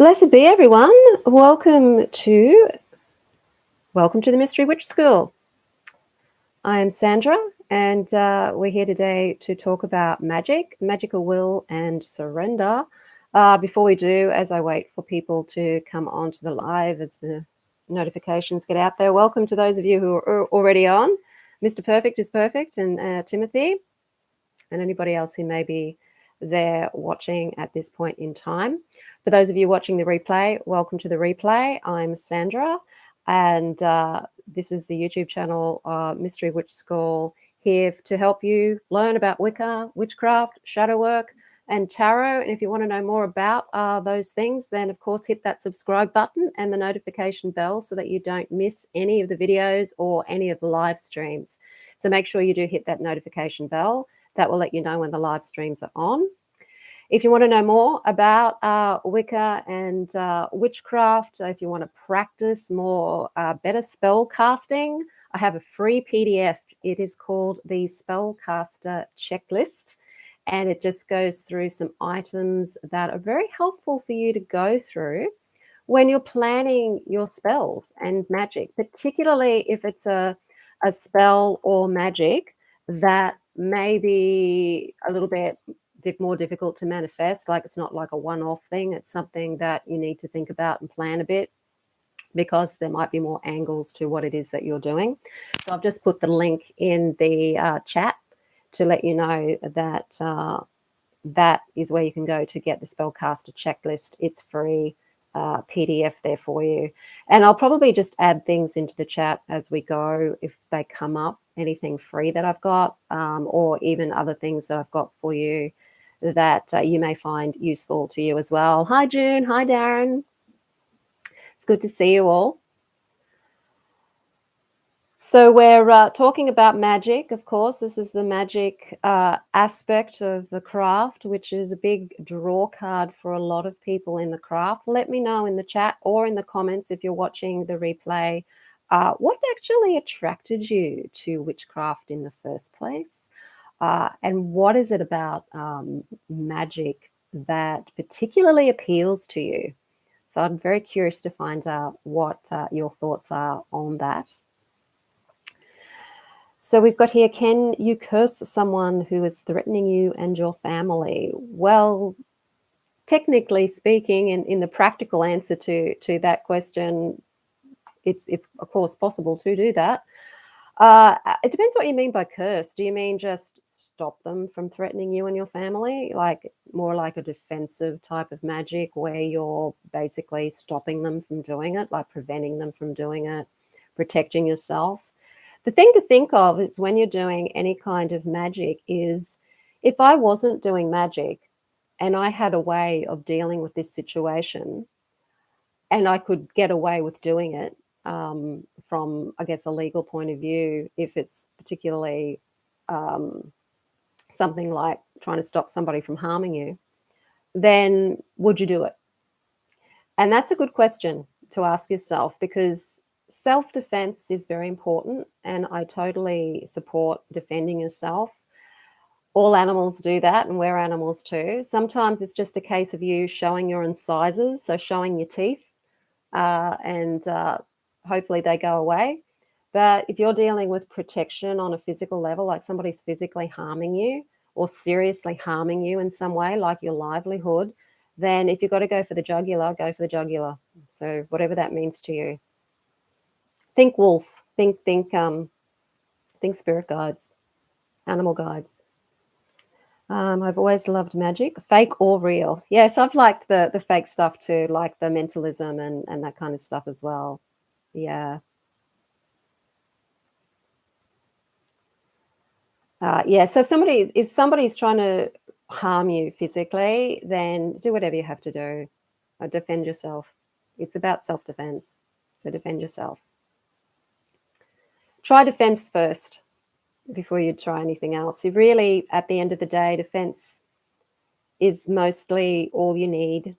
Blessed be everyone. Welcome to the Mystery Witch School. I am Sandra, and we're here today to talk about magic, magical will, and surrender. Before we do, as I wait for people to come onto the live as the notifications get out there, welcome to those of you who are already on. Mr. Perfect is perfect, and Timothy, and anybody else who may be there watching at this point in time. For those of you watching the replay, welcome to the replay. I'm Sandra, and this is the YouTube channel Mystery Witch School, here to help you learn about Wicca, witchcraft, shadow work, and tarot. And if you want to know more about those things, then of course hit that subscribe button and the notification bell so that you don't miss any of the videos or any of the live streams. So make sure you do hit that notification bell. That will let you know when the live streams are on. If you want to know more about Wicca and witchcraft, if you want to practice more better spell casting, I have a free PDF. It is called the Spellcaster Checklist, and it just goes through some items that are very helpful for you to go through when you're planning your spells and magic, particularly if it's a spell or magic that may be a little bit more difficult to manifest. Like, it's not like a one-off thing. It's something that you need to think about and plan a bit, because there might be more angles to what it is that you're doing. So I've just put the link in the chat to let you know that that is where you can go to get the Spellcaster Checklist. It's free. PDF there for you, and I'll probably just add things into the chat as we go if they come up, anything free that I've got, or even other things that I've got for you that you may find useful to you as well. Hi June, hi Darren, it's good to see you all. So we're talking about magic, of course. This is the magic aspect of the craft, which is a big draw card for a lot of people in the craft. Let me know in the chat or in the comments if you're watching the replay, what actually attracted you to witchcraft in the first place? And what is it about magic that particularly appeals to you? So I'm very curious to find out what your thoughts are on that. So we've got here, can you curse someone who is threatening you and your family? Well, technically speaking, in the practical answer to that question, it's of course possible to do that. It depends what you mean by curse. Do you mean just stop them from threatening you and your family? Like more like a defensive type of magic where you're basically stopping them from doing it, like preventing them from doing it, protecting yourself? The thing to think of is when you're doing any kind of magic is, if I wasn't doing magic and I had a way of dealing with this situation and I could get away with doing it from, I guess, a legal point of view, if it's particularly something like trying to stop somebody from harming you, then would you do it? And that's a good question to ask yourself, because self-defense is very important, and I totally support defending yourself. All animals do that, and we're animals too. Sometimes it's just a case of you showing your incisors, so showing your teeth, and hopefully they go away. But if you're dealing with protection on a physical level, like somebody's physically harming you or seriously harming you in some way, like your livelihood, then if you've got to go for the jugular, go for the jugular. So whatever that means to you. Think wolf, think spirit guides, animal guides. I've always loved magic, fake or real. Yes, I've liked the fake stuff too, like the mentalism and that kind of stuff as well. Yeah. Yeah, so if somebody's trying to harm you physically, then do whatever you have to do. Defend yourself. It's about self-defense, so defend yourself. Try defense first before you try anything else. You really, at the end of the day, defense is mostly all you need.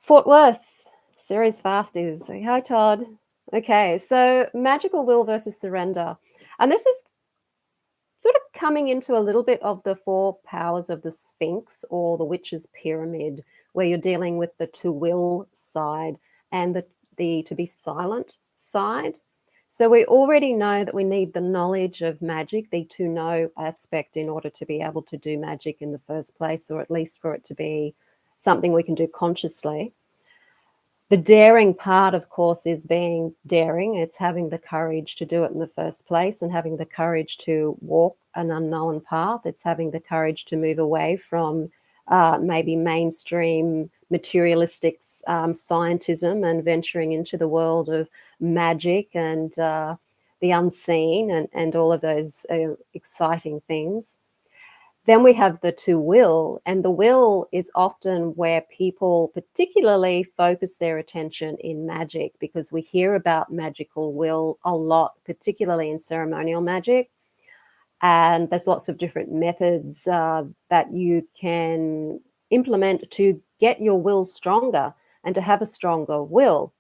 Fort Worth, series fast is. Hi, Todd. Okay, so magical will versus surrender. And this is sort of coming into a little bit of the four powers of the Sphinx or the witch's pyramid, where you're dealing with the to will side and the to be silent side. So we already know that we need the knowledge of magic, the to know aspect, in order to be able to do magic in the first place, or at least for it to be something we can do consciously. The daring part, of course, is being daring. It's having the courage to do it in the first place and having the courage to walk an unknown path. It's having the courage to move away from maybe mainstream materialistic scientism and venturing into the world of magic and the unseen and all of those exciting things. Then we have the to will, and the will is often where people particularly focus their attention in magic, because we hear about magical will a lot, particularly in ceremonial magic. And there's lots of different methods that you can implement to get your will stronger and to have a stronger will.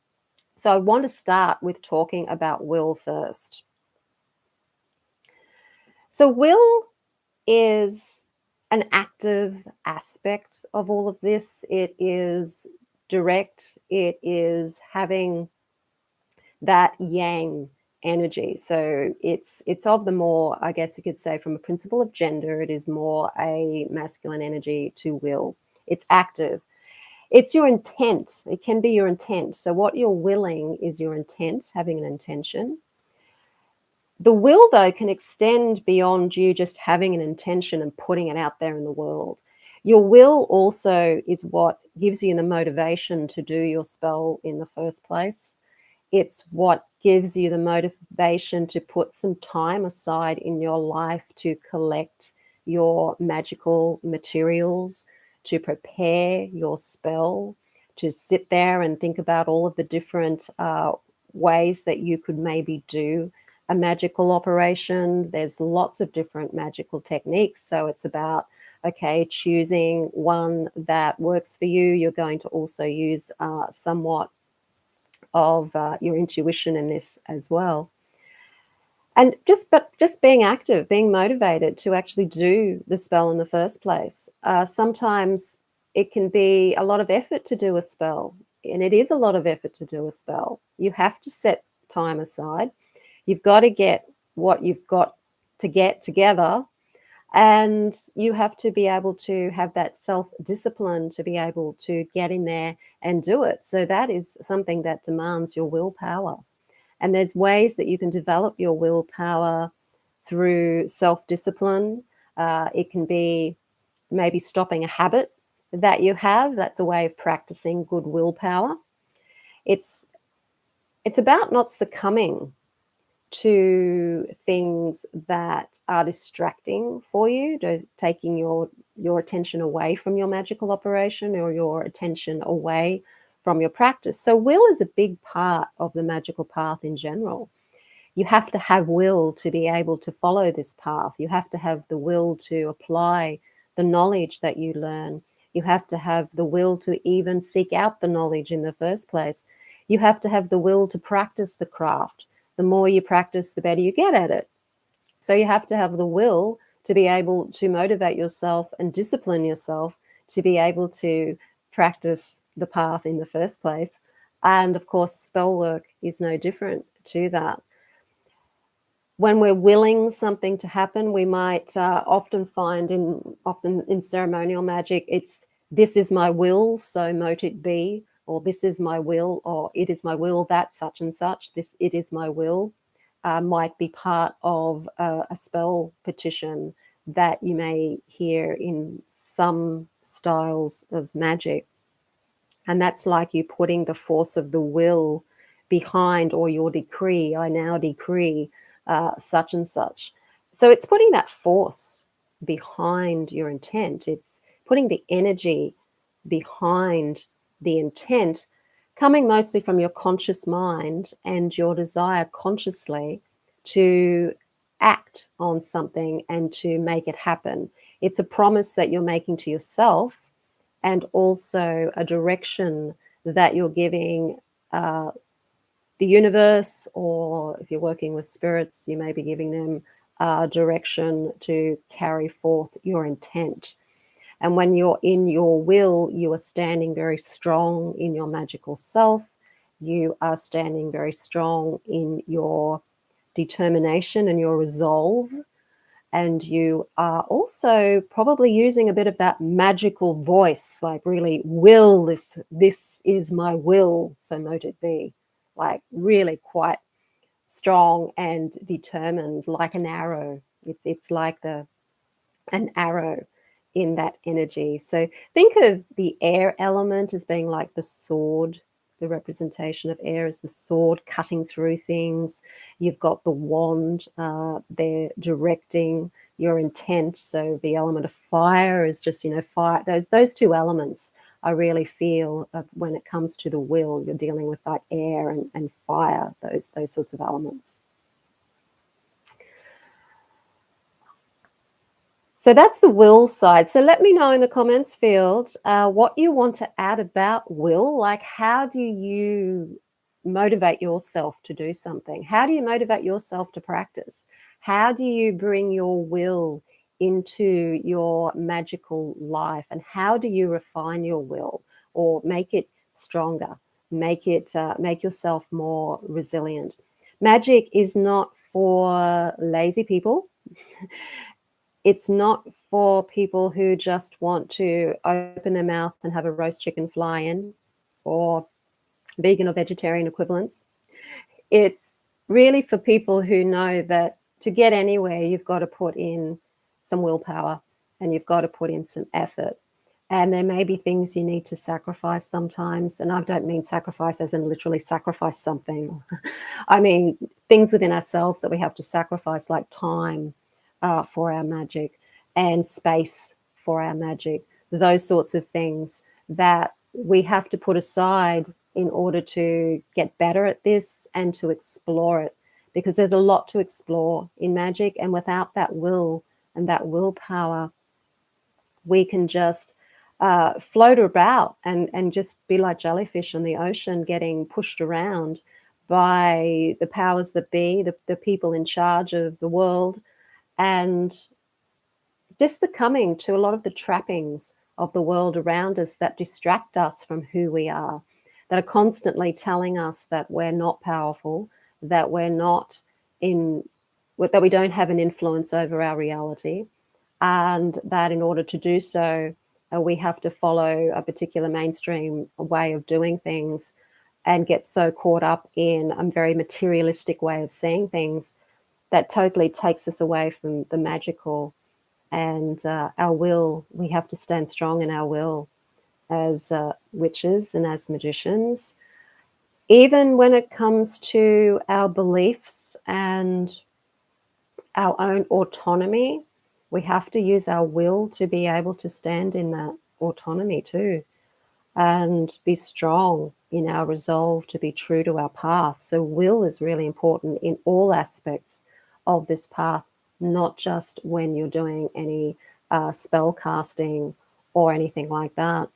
So I want to start with talking about will first. So will is an active aspect of all of this. It is direct. It is having that yang energy. So it's of the more, I guess you could say, from a principle of gender, it is more a masculine energy to will. It's active. It's your intent. It can be your intent. So what you're willing is your intent, having an intention. The will, though, can extend beyond you just having an intention and putting it out there in the world. Your will also is what gives you the motivation to do your spell in the first place. It's what gives you the motivation to put some time aside in your life to collect your magical materials, to prepare your spell, to sit there and think about all of the different ways that you could maybe do a magical operation. There's lots of different magical techniques. So it's about, okay, choosing one that works for you. You're going to also use somewhat of your intuition in this as well. And just being active, being motivated to actually do the spell in the first place. Sometimes it can be a lot of effort to do a spell, and it is a lot of effort to do a spell. You have to set time aside. You've got to get what you've got to get together, and you have to be able to have that self-discipline to be able to get in there and do it. So that is something that demands your willpower. And there's ways that you can develop your willpower through self-discipline. It can be maybe stopping a habit that you have. That's a way of practicing good willpower. It's about not succumbing to things that are distracting for you, taking your attention away from your magical operation or your attention away from your practice. So will is a big part of the magical path in general. You have to have will to be able to follow this path. You have to have the will to apply the knowledge that you learn. You have to have the will to even seek out the knowledge in the first place. You have to have the will to practice the craft. The more you practice, the better you get at it. So you have to have the will to be able to motivate yourself and discipline yourself to be able to practice the path in the first place. And of course, spell work is no different to that. When we're willing something to happen, we might often find often in ceremonial magic, it's this is my will, so mote it be, or this is my will, or it is my will that such and such, this it is my will, might be part of a spell petition that you may hear in some styles of magic. And that's like you putting the force of the will behind, or your decree, I now decree such and such. So it's putting that force behind your intent. It's putting the energy behind the intent, coming mostly from your conscious mind and your desire consciously to act on something and to make it happen. It's a promise that you're making to yourself, and also a direction that you're giving the universe, or if you're working with spirits, you may be giving them direction to carry forth your intent. And when you're in your will, you are standing very strong in your magical self. You are standing very strong in your determination and your resolve. And you are also probably using a bit of that magical voice, like really will this is my will, so mote it be. Like really quite strong and determined, like an arrow. It's like an arrow in that energy. So think of the air element as being like the sword. The representation of air is the sword cutting through things. You've got the wand there directing your intent. So the element of fire is just, fire. Those two elements I really feel when it comes to the will, you're dealing with like air and fire, those sorts of elements. So that's the will side. So let me know in the comments field what you want to add about will. Like, how do you motivate yourself to do something? How do you motivate yourself to practice? How do you bring your will into your magical life? And how do you refine your will or make it stronger? Make yourself more resilient. Magic is not for lazy people. It's not for people who just want to open their mouth and have a roast chicken fly in, or vegan or vegetarian equivalents. It's really for people who know that to get anywhere, you've got to put in some willpower and you've got to put in some effort. And there may be things you need to sacrifice sometimes. And I don't mean sacrifice as in literally sacrifice something. I mean things within ourselves that we have to sacrifice, like time for our magic and space for our magic. Those sorts of things that we have to put aside in order to get better at this and to explore it, because there's a lot to explore in magic. And without that will and that willpower, we can just float about and just be like jellyfish in the ocean, getting pushed around by the powers that be, the people in charge of the world, and just succumbing to a lot of the trappings of the world around us that distract us from who we are, that are constantly telling us that we're not powerful, that we're not that we don't have an influence over our reality, and that in order to do so, we have to follow a particular mainstream way of doing things and get so caught up in a very materialistic way of seeing things that totally takes us away from the magical. And our will, we have to stand strong in our will as witches and as magicians, even when it comes to our beliefs and our own autonomy. We have to use our will to be able to stand in that autonomy too, and be strong in our resolve to be true to our path. So will is really important in all aspects of this path, not just when you're doing any spell casting or anything like that.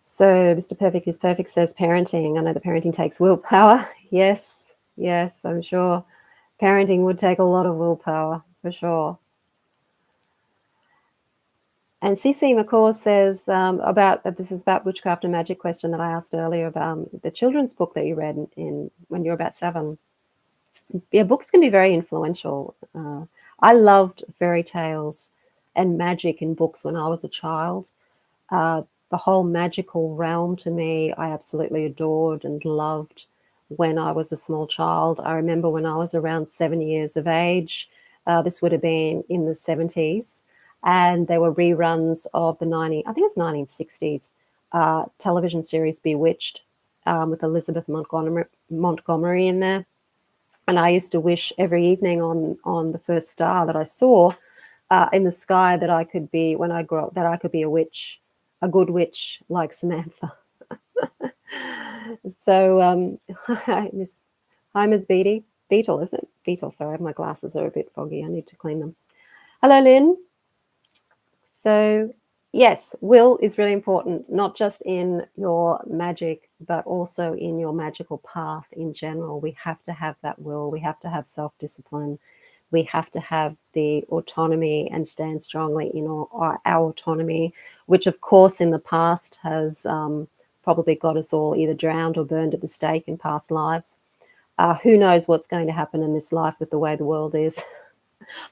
So Mr. Perfect is Perfect says parenting. I know the parenting takes willpower. Yes, I'm sure. Parenting would take a lot of willpower, for sure. And Cece McCaw says this is about witchcraft and magic question that I asked earlier about the children's book that you read in when you were about 7. Yeah, books can be very influential. I loved fairy tales and magic in books when I was a child. The whole magical realm to me, I absolutely adored and loved when I was a small child. I remember when I was around 7 years of age, this would have been in the 70s, and there were reruns of the 1960s television series Bewitched with Elizabeth Montgomery in there. And I used to wish every evening on the first star that I saw in the sky that I could be, when I grow up, that I could be a witch, a good witch like Samantha. So, hi, Miss Beetle, isn't it? Beetle, sorry, my glasses are a bit foggy. I need to clean them. Hello, Lynn. So, yes, will is really important, not just in your magic but also in your magical path in general. We have to have that will. We have to have self-discipline. We have to have the autonomy and stand strongly in our autonomy, which, of course, in the past has probably got us all either drowned or burned at the stake in past lives. Who knows what's going to happen in this life with the way the world is.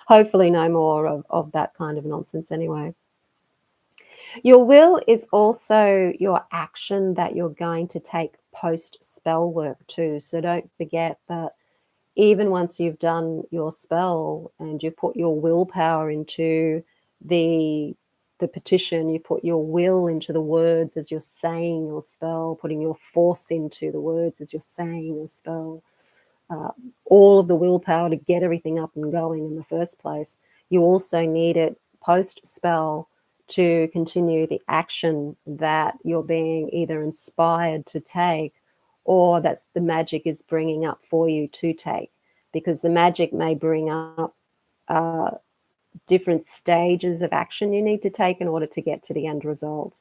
Hopefully no more of that kind of nonsense anyway. Your will is also your action that you're going to take post spell work too. So don't forget that even once you've done your spell and you've put your willpower into the petition, you put your will into the words as you're saying your spell, putting your force into the words as you're saying your spell, all of the willpower to get everything up and going in the first place. You also need it post spell to continue the action that you're being either inspired to take or that the magic is bringing up for you to take, because the magic may bring up different stages of action you need to take in order to get to the end result.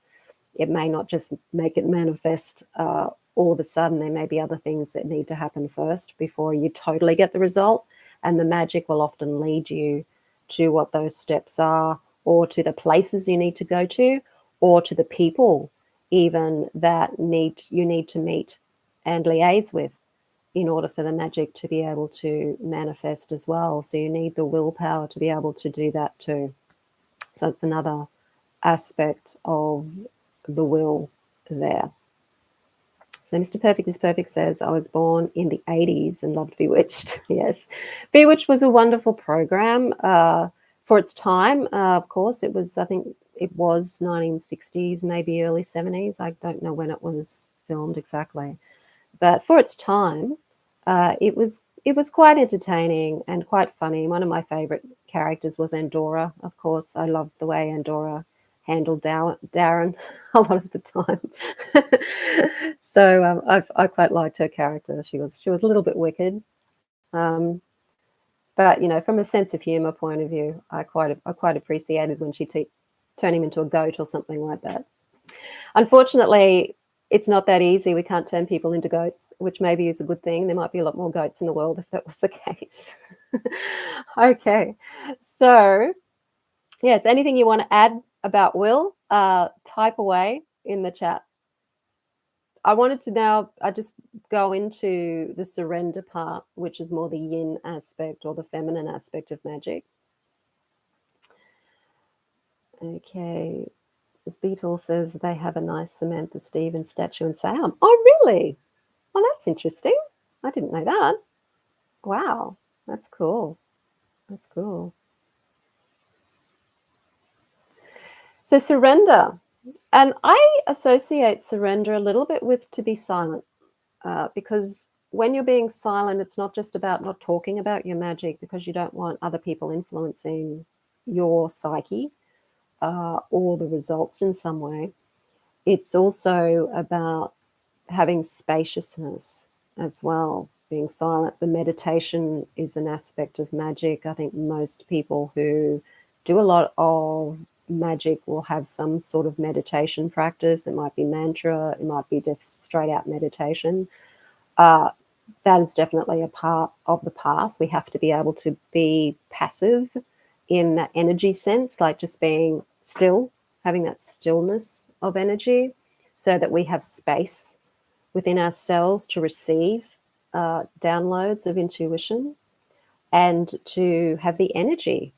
It may not just make it manifest all of a sudden. There may be other things that need to happen first before you totally get the result, and the magic will often lead you to what those steps are, or to the places you need to go to, or to the people even that you need to meet and liaise with in order for the magic to be able to manifest as well. So you need the willpower to be able to do that too. So it's another aspect of the will there. So Mr. Perfect is Perfect says, I was born in the 80s and loved Bewitched. Yes. Bewitched was a wonderful program for its time. Of course, I think it was 1960s, maybe early 70s. I don't know when it was filmed exactly. But for its time, it was quite entertaining and quite funny. One of my favorite characters was Andorra. Of course, I loved the way Andorra handled Darren a lot of the time. So I quite liked her character. She was a little bit wicked, but from a sense of humor point of view, I quite appreciated when she turned him into a goat or something like that. Unfortunately, it's not that easy. We can't turn people into goats, which maybe is a good thing. There might be a lot more goats in the world if that was the case. Okay, so yes, anything you want to add about will, type away in the chat. I wanted to now just go into the surrender part, which is more the yin aspect or the feminine aspect of magic. Okay. This Beetle says they have a nice Samantha Stevens statue in Sam. Oh, really? Well, that's interesting. I didn't know that. Wow, that's cool. That's cool. So surrender. And I associate surrender a little bit with to be silent, because when you're being silent, it's not just about not talking about your magic because you don't want other people influencing your psyche or the results in some way. It's also about having spaciousness as well, being silent. The meditation is an aspect of magic. I think most people who do a lot of magic will have some sort of meditation practice. It might be mantra, it might be just straight out meditation. That is definitely a part of the path. We have to be able to be passive in that energy sense, like just being still, having that stillness of energy, so that we have space within ourselves to receive downloads of intuition and to have the energy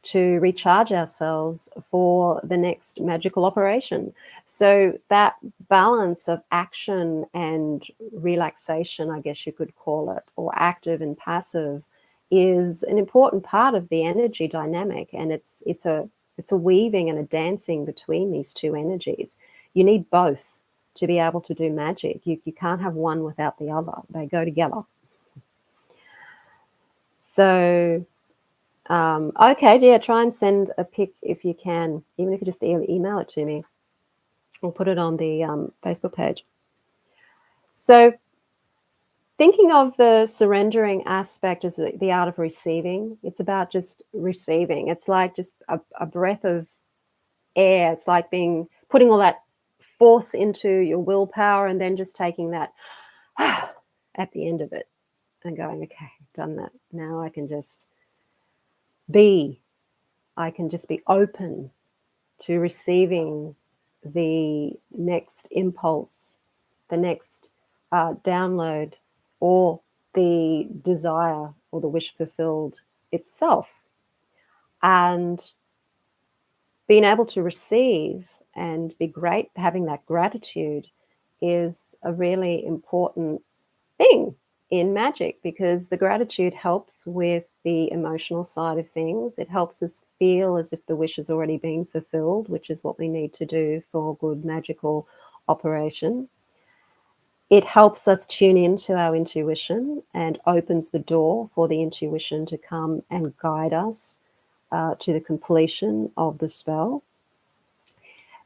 to recharge ourselves for the next magical operation. So that balance of action and relaxation, I guess you could call it, or active and passive, is an important part of the energy dynamic. And it's a weaving and a dancing between these two energies. You need both to be able to do magic. You can't have one without the other. They go together. So okay, yeah, try and send a pic if you can, even if you just email it to me. We'll put it on the Facebook page. So thinking of the surrendering aspect as the art of receiving, it's about just receiving. It's like just a breath of air. It's like putting all that force into your willpower, and then just taking that at the end of it and going, okay, done that. Now I can just be. I can just be open to receiving the next impulse, the next download, or the desire or the wish fulfilled itself. And being able to receive and be great, having that gratitude is a really important thing in magic, because the gratitude helps with the emotional side of things. It helps us feel as if the wish has already been fulfilled, which is what we need to do for good magical operation. It helps us tune into our intuition and opens the door for the intuition to come and guide us to the completion of the spell.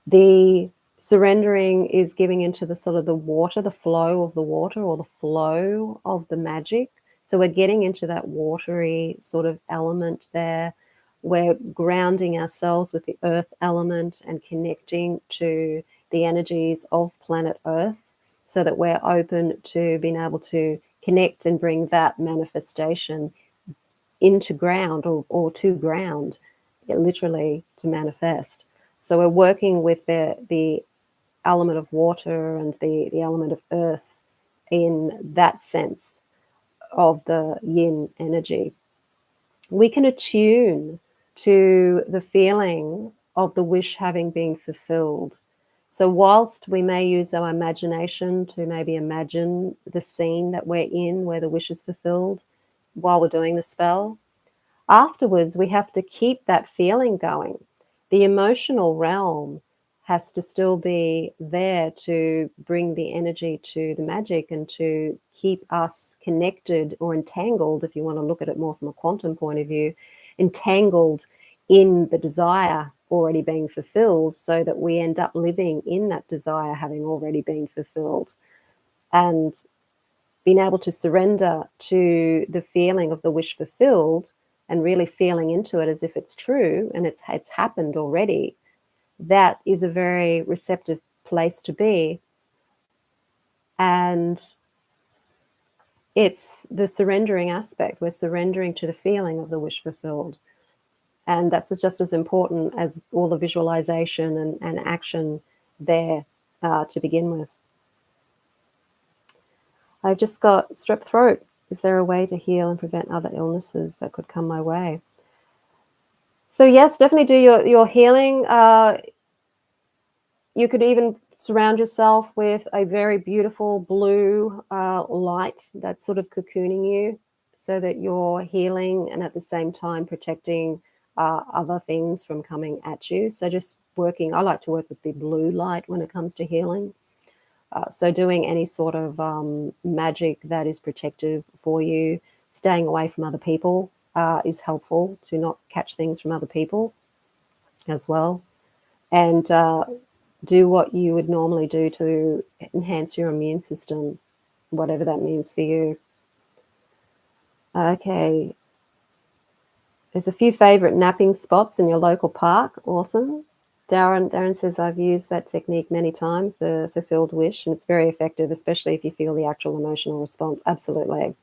The surrendering is giving into the sort of the water, the flow of the water, or the flow of the magic. So we're getting into that watery sort of element there. We're grounding ourselves with the earth element and connecting to the energies of planet Earth, so that we're open to being able to connect and bring that manifestation into ground, or to ground, literally to manifest. So we're working with the element of water and the element of earth in that sense of the yin energy. We can attune to the feeling of the wish having been fulfilled. So whilst we may use our imagination to maybe imagine the scene that we're in where the wish is fulfilled while we're doing the spell, afterwards we have to keep that feeling going. The emotional realm has to still be there to bring the energy to the magic and to keep us connected or entangled, if you want to look at it more from a quantum point of view, entangled in the desire already being fulfilled, so that we end up living in that desire having already been fulfilled. And being able to surrender to the feeling of the wish fulfilled and really feeling into it as if it's true and it's happened already, that is a very receptive place to be. And it's the surrendering aspect. We're surrendering to the feeling of the wish fulfilled. And that's just as important as all the visualization and action there to begin with. I've just got strep throat. Is there a way to heal and prevent other illnesses that could come my way? So yes, definitely do your healing. You could even surround yourself with a very beautiful blue light that's sort of cocooning you, so that you're healing and at the same time protecting other things from coming at you. So just working, I like to work with the blue light when it comes to healing. So doing any sort of magic that is protective for you, staying away from other people is helpful to not catch things from other people as well. And do what you would normally do to enhance your immune system, whatever that means for you. Okay. There's a few favorite napping spots in your local park. Awesome. Darren says, I've used that technique many times, the fulfilled wish, and it's very effective, especially if you feel the actual emotional response. Absolutely.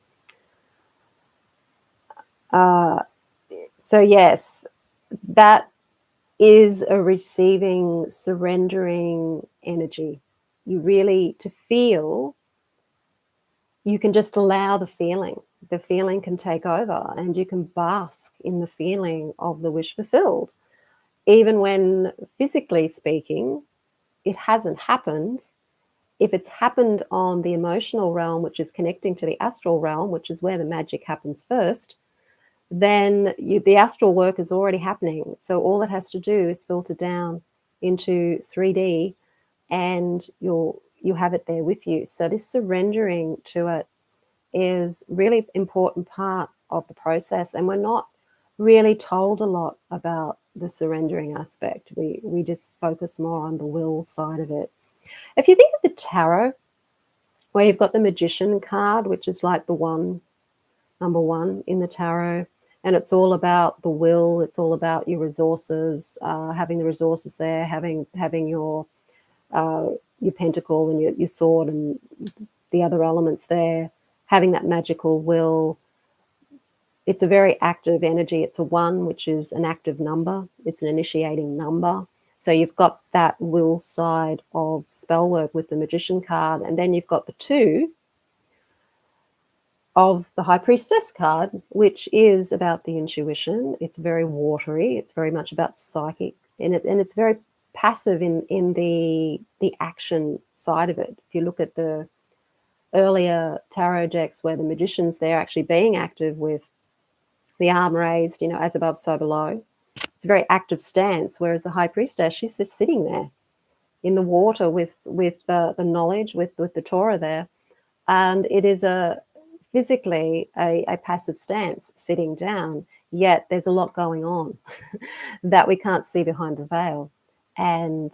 So yes, that is a receiving, surrendering energy. You really, to feel, you can just allow the feeling. The feeling can take over, and you can bask in the feeling of the wish fulfilled. Even when, physically speaking, it hasn't happened. If it's happened on the emotional realm, which is connecting to the astral realm, which is where the magic happens first, then the astral work is already happening. So all it has to do is filter down into 3D, and you have it there with you. So this surrendering to it is really important part of the process, and we're not really told a lot about the surrendering aspect. We just focus more on the will side of it. If you think of the tarot, where you've got the magician card, which is like the number one in the tarot, and it's all about the will, it's all about your resources, having the resources there, having your your pentacle and your sword and the other elements there, having that magical will. It's a very active energy. It's a 1, which is an active number. It's an initiating number. So you've got that will side of spell work with the magician card, and then you've got the 2 of the High Priestess card, which is about the intuition. It's very watery. It's very much about psychic, and it's very passive in the action side of it. If you look at the earlier tarot decks where the magicians, they're actually being active with the arm raised, as above, so below. It's a very active stance, whereas the High Priestess, she's just sitting there in the water with the knowledge, with the Torah there. And it is physically a passive stance, sitting down, yet there's a lot going on that we can't see behind the veil. And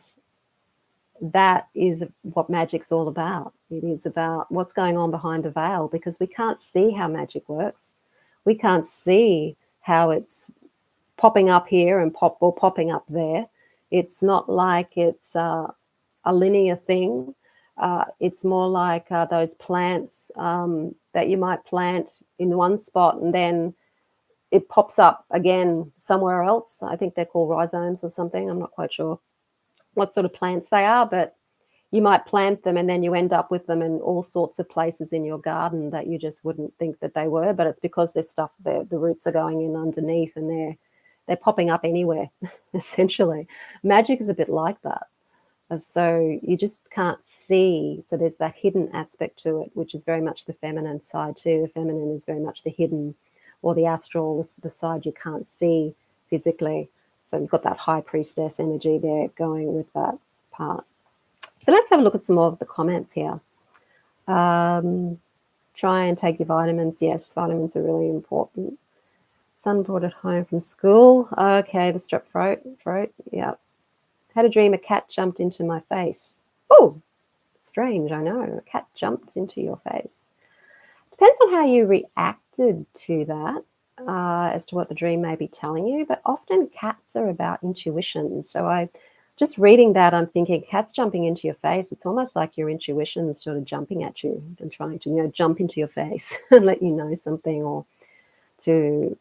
that is what magic's all about. It is about what's going on behind the veil, because we can't see how magic works. We can't see how it's popping up here and popping up there. It's not like it's a linear thing. It's more like those plants that you might plant in one spot and then it pops up again somewhere else. I think they're called rhizomes or something. I'm not quite sure what sort of plants they are, but you might plant them and then you end up with them in all sorts of places in your garden that you just wouldn't think that they were, but it's because there's stuff there, the roots are going in underneath and they're popping up anywhere, essentially. Magic is a bit like that. And so you just can't see. So there's that hidden aspect to it, which is very much the feminine side too. The feminine is very much the hidden or the astral, the side you can't see physically. So you've got that High Priestess energy there going with that part. So let's have a look at some more of the comments here. Try and take your vitamins. Yes, vitamins are really important. Son brought it home from school. Okay, the strep throat. Yeah. Had a dream a cat jumped into my face. Oh, strange, I know. A cat jumped into your face. Depends on how you reacted to that, as to what the dream may be telling you. But often cats are about intuition. So just reading that, I'm thinking cats jumping into your face. It's almost like your intuition is sort of jumping at you and trying to, jump into your face and let you know something, or to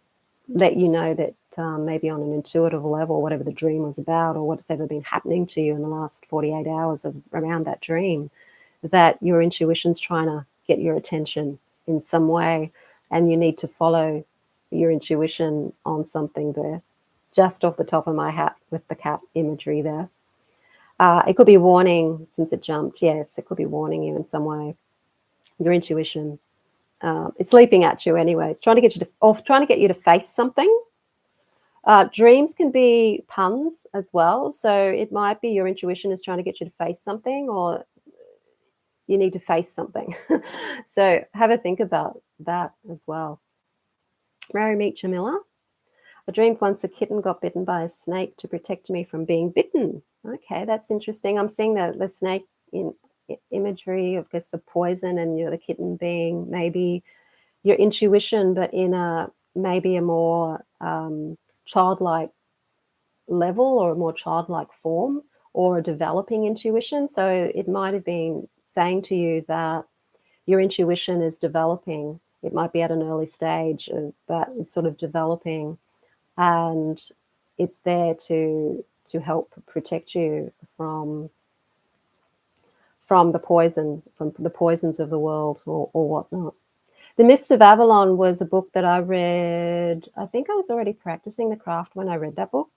let you know that maybe on an intuitive level, whatever the dream was about or what's ever been happening to you in the last 48 hours around that dream, that your intuition's trying to get your attention in some way, and you need to follow your intuition on something there. Just off the top of my hat with the cat imagery there. It could be warning, since it jumped. Yes, it could be warning you in some way. Your intuition. It's leaping at you anyway. It's trying to get you to face something. Dreams can be puns as well. So it might be your intuition is trying to get you to face something, or you need to face something. So have a think about that as well. Mary Meacher Miller. I dreamed once a kitten got bitten by a snake to protect me from being bitten. Okay, that's interesting. I'm seeing the snake in imagery of, guess, the poison, and the kitten being maybe your intuition, but in maybe a more childlike level, or a more childlike form, or a developing intuition. So it might have been saying to you that your intuition is developing. It might be at an early stage, but it's sort of developing. And it's there to help protect you from the poison, from the poisons of the world, or whatnot. The Mists of Avalon was a book that I read. I think I was already practicing the craft when I read that book,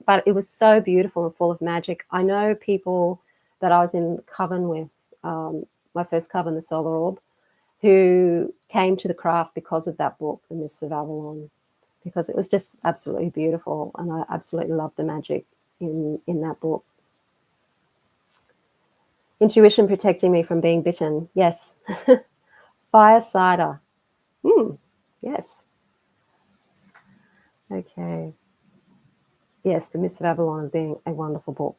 but it was so beautiful and full of magic. I know people that I was in coven with, my first coven, the Solar Orb, who came to the craft because of that book, The Mists of Avalon, because it was just absolutely beautiful, and I absolutely loved the magic in that book. Intuition protecting me from being bitten. Yes. Fire cider. Yes. Okay. Yes, The Mists of Avalon being a wonderful book.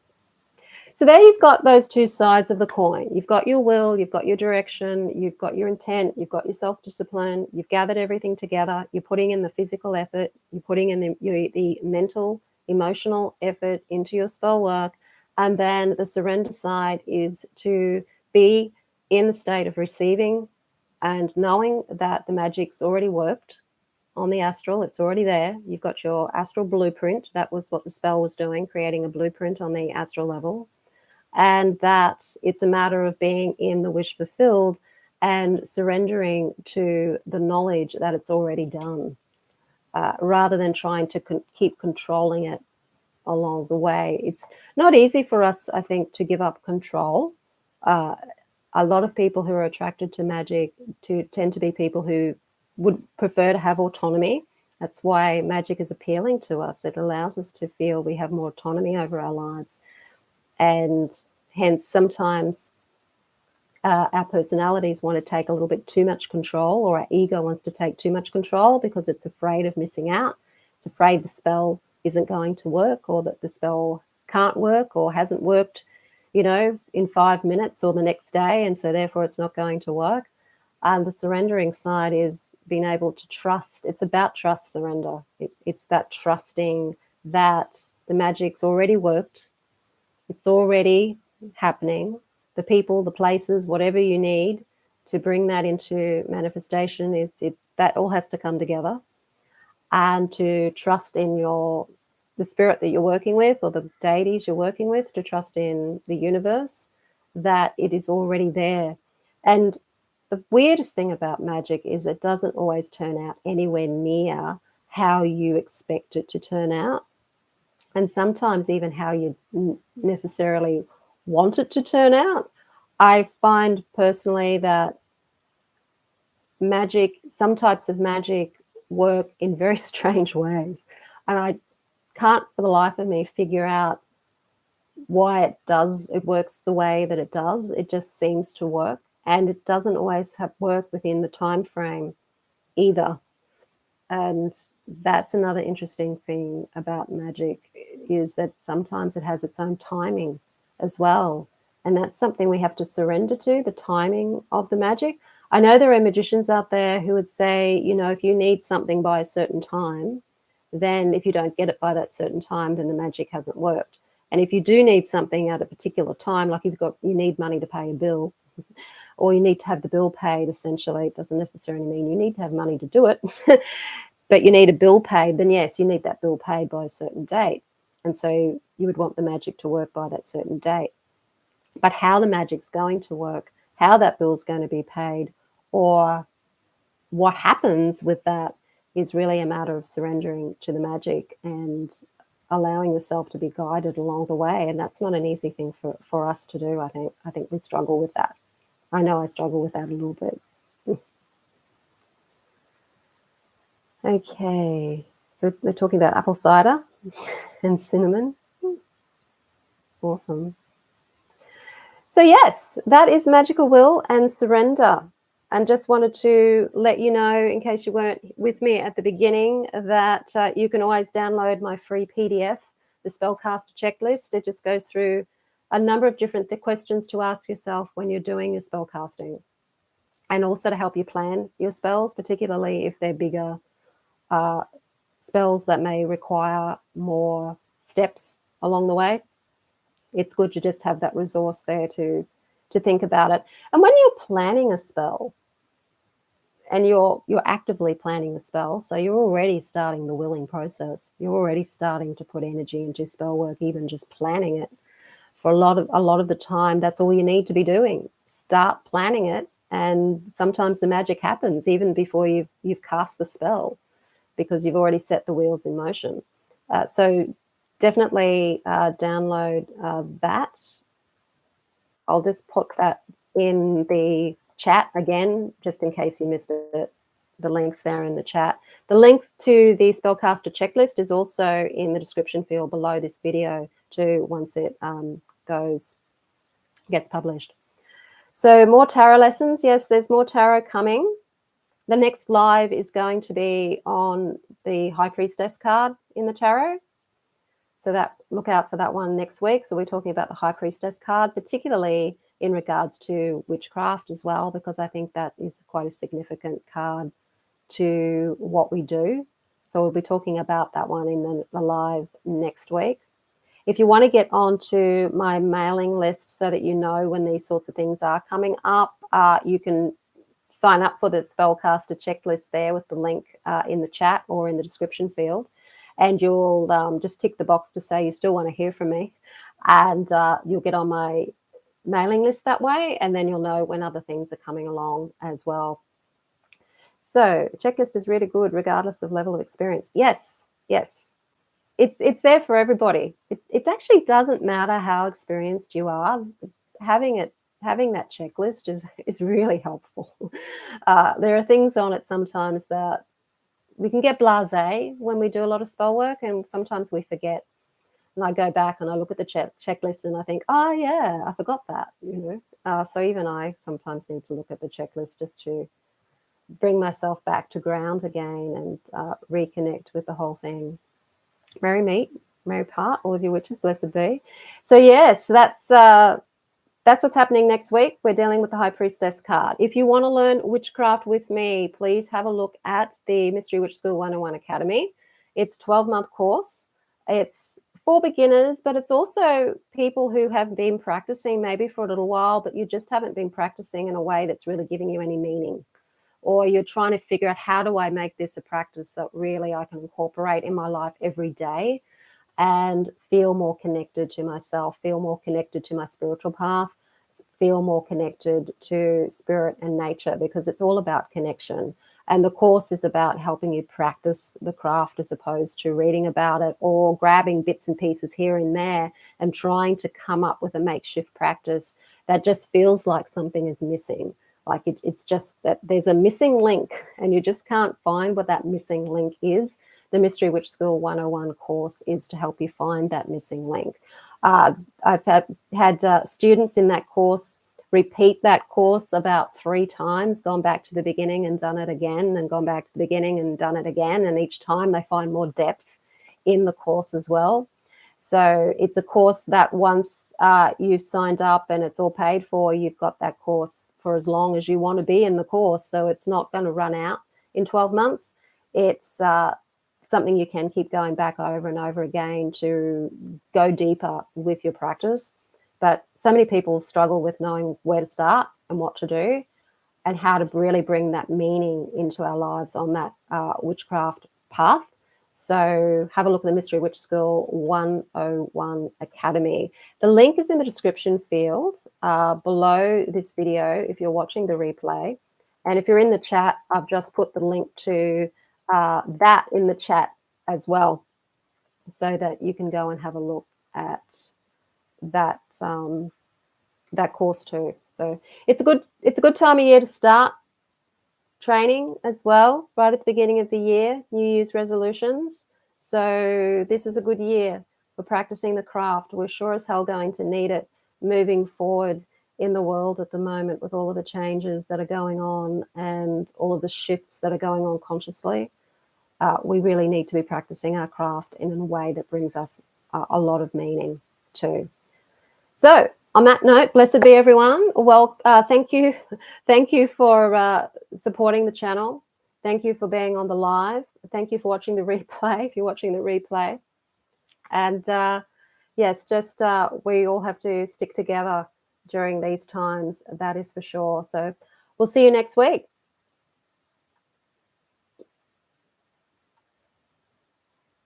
So there you've got those two sides of the coin. You've got your will, you've got your direction, you've got your intent, you've got your self-discipline, you've gathered everything together, you're putting in the physical effort, you're putting in the mental, emotional effort into your spell work, And then the surrender side is to be in the state of receiving and knowing that the magic's already worked on the astral. It's already there. You've got your astral blueprint. That was what the spell was doing, creating a blueprint on the astral level. And that it's a matter of being in the wish fulfilled and surrendering to the knowledge that it's already done, rather than trying to keep controlling it along the way. It's not easy for us, I think, to give up control. A lot of people who are attracted to magic tend to be people who would prefer to have autonomy. That's why magic is appealing to us. It allows us to feel we have more autonomy over our lives. And hence, sometimes our personalities want to take a little bit too much control, or our ego wants to take too much control because it's afraid of missing out. It's afraid the spell isn't going to work, or that the spell can't work or hasn't worked, in 5 minutes or the next day, and so therefore it's not going to work. And the surrendering side is being able to trust. It's about trust surrender. It's that trusting that the magic's already worked. It's already happening. The people, the places, whatever you need to bring that into manifestation, that all has to come together. And to trust in the spirit that you're working with, or the deities you're working with, to trust in the universe, that it is already there. And the weirdest thing about magic is it doesn't always turn out anywhere near how you expect it to turn out. And sometimes even how you necessarily want it to turn out. I find personally that some types of magic work in very strange ways. And I can't for the life of me figure out why it works the way that it does. It just seems to work. And it doesn't always work within the time frame either. And that's another interesting thing about magic, is that sometimes it has its own timing as well. And that's something we have to surrender to, the timing of the magic. I know there are magicians out there who would say, if you need something by a certain time, then if you don't get it by that certain time, then the magic hasn't worked. And if you do need something at a particular time, like you need money to pay a bill, or you need to have the bill paid, essentially, it doesn't necessarily mean you need to have money to do it, but you need a bill paid, then yes, you need that bill paid by a certain date. And so you would want the magic to work by that certain date. But how the magic's going to work, how that bill's going to be paid, or what happens with that, is really a matter of surrendering to the magic and allowing yourself to be guided along the way. And that's not an easy thing for us to do, I think. I think we struggle with that. I know I struggle with that a little bit. Okay, so they're talking about apple cider and cinnamon. Awesome. So yes, that is magical will and surrender. And just wanted to let you know, in case you weren't with me at the beginning, that you can always download my free PDF, the Spellcaster Checklist. It just goes through a number of different questions to ask yourself when you're doing your spellcasting, and also to help you plan your spells, particularly if they're bigger spells that may require more steps along the way. It's good to just have that resource there to think about it. And when you're planning a spell, and you're actively planning the spell, so you're already starting the willing process. You're already starting to put energy into spell work, even just planning it. For a lot of the time, that's all you need to be doing. Start planning it, and sometimes the magic happens even before you've cast the spell, because you've already set the wheels in motion. So definitely download that. I'll just put that in the chat again, just in case you missed it. The link's there in the chat. The link to the Spellcaster Checklist is also in the description field below this video too, once it gets published. So more tarot lessons. Yes, there's more tarot coming. The next live is going to be on the High Priestess card in the tarot. So look out for that one next week. So we're talking about the High Priestess card, particularly in regards to witchcraft as well, because I think that is quite a significant card to what we do. So we'll be talking about that one in the live next week. If you want to get onto my mailing list so that you know when these sorts of things are coming up, you can sign up for the Spellcaster checklist there with the link in the chat or in the description field. And you'll just tick the box to say you still want to hear from me. And you'll get on my mailing list that way. And then you'll know when other things are coming along as well. So the checklist is really good regardless of level of experience. Yes, yes. It's there for everybody. It actually doesn't matter how experienced you are. Having that checklist is really helpful. There are things on it sometimes that we can get blasé when we do a lot of spell work, and sometimes we forget. And I go back and I look at the checklist and I think, oh yeah, I forgot that. So even I sometimes need to look at the checklist just to bring myself back to ground again and reconnect with the whole thing. Merry meet, merry part, all of you witches, blessed be. So yes, that's what's happening next week. We're dealing with the High Priestess card. If you want to learn witchcraft with me, please have a look at the Mystery Witch School 101 Academy. It's a 12-month course. It's for beginners, but it's also people who have been practicing maybe for a little while, but you just haven't been practicing in a way that's really giving you any meaning. Or you're trying to figure out, how do I make this a practice that really I can incorporate in my life every day and feel more connected to myself, feel more connected to my spiritual path, feel more connected to spirit and nature, because it's all about connection. And the course is about helping you practice the craft as opposed to reading about it or grabbing bits and pieces here and there and trying to come up with a makeshift practice that just feels like something is missing. Like it's just that there's a missing link and you just can't find what that missing link is. The Mystery Witch School 101 course is to help you find that missing link. I've had students in that course repeat that course about 3 times, gone back to the beginning and done it again, and gone back to the beginning and done it again. And each time they find more depth in the course as well. So it's a course that once you've signed up and it's all paid for, you've got that course for as long as you want to be in the course. So it's not going to run out in 12 months. It's something you can keep going back over and over again to go deeper with your practice. But so many people struggle with knowing where to start and what to do and how to really bring that meaning into our lives on that witchcraft path. So have a look at the Mystery Witch School 101 Academy. The link is in the description field below this video if you're watching the replay. And if you're in the chat, I've just put the link to that in the chat as well, so that you can go and have a look at that that course too. So it's a good time of year to start training as well, right at the beginning of the year, New Year's resolutions. So this is a good year for practicing the craft. We're sure as hell going to need it moving forward in the world at the moment with all of the changes that are going on and all of the shifts that are going on consciously. We really need to be practicing our craft in a way that brings us a lot of meaning too. So on that note, blessed be everyone. Well, thank you for supporting the channel. Thank you for being on the live. Thank you for watching the replay, if you're watching the replay. And yes, just we all have to stick together during these times, that is for sure. So we'll see you next week.